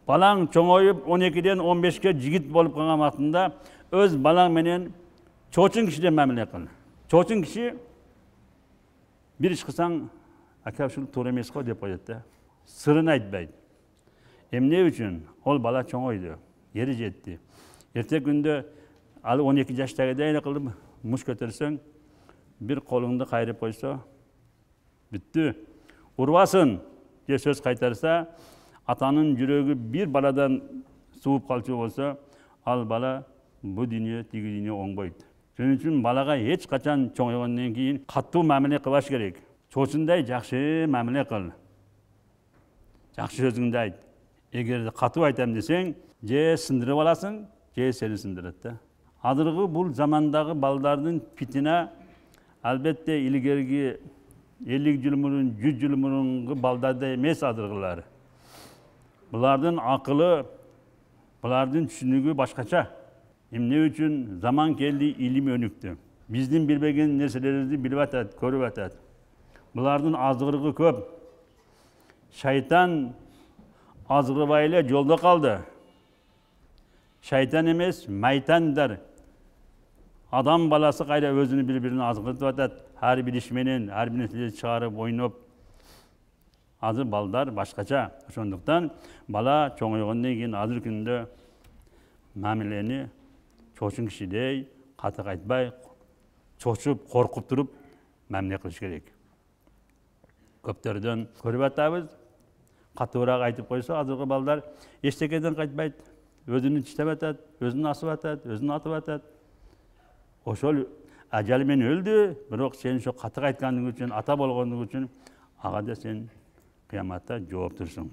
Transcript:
Балаң чоңойып 12-ден 15-ке жигит болып қалған вақытында өз балаң менен чоочун кишиден мамиле кыл. Чоочун киши бир иш кылсаң, ака ушул туура эмес го деп коет да. Сырын айтпайт. Эмне үчүн? Ол бала чоңойду, ери жетти. Эртең күндө ал 12 жаштагыдай эле кылып муш көтөрсөң, бир колуңду кайрып койсо, бүттү. Урбасын деп сөз кайтарса, атанын жүрөгү бир баладан сууп калчу болсо, ал бала бу дүйнө тиги дүйнө оңбойт. Шуның үчүн балага эч качан чоңойгондон кийин каттуу мамиле кылбаш керек. Чоочундай жакшы мамиле кыл. Жакшы сөзүңдү айт. Эгер катуу айтам десең, же сындырып аласың, же сени сындырат да. Азыркы бул замандагы балдардын фитина албетте илгерги 50 жыл мурун, 100 жыл мурунку балдардай эмес азыркылары. Булардын акылы, булардын түшүнүгү башкача. Эмне үчүн заман келди, илим өнүктү. Биздин билбеген нерселерибизди билип атат, көрүп атат. Булардын азгырыгы көп. Шайтан азгырбай эле жолдо калды. Шайтан эмес, майтандар. Адам баласы кайра өзүнү бири-бирине азгыртып атат. Ар бир иш менен, ар бир нерсени чыгарып, ойноп. Азыр балдар башкача. Ошондуктан бала чоңойгондон кийин азыр күндө мамилени чоочун кишидей катык айтпай, чочуп, коркуп туруп мамиле кылыш керек. Көптөрдөн көрүп атабыз. Катуураак айтып койсо, азыркы балдар эчтекеден кайтпайт. Өзүнүн тиштеп атат, өзүн асып атат, өзүн атып атат. Ошол ажал менен өлдү, бирок сен ошо катык айткандыгың үчүн, ата болгондугу үчүн ага да сен кыяматта жооптурсуң.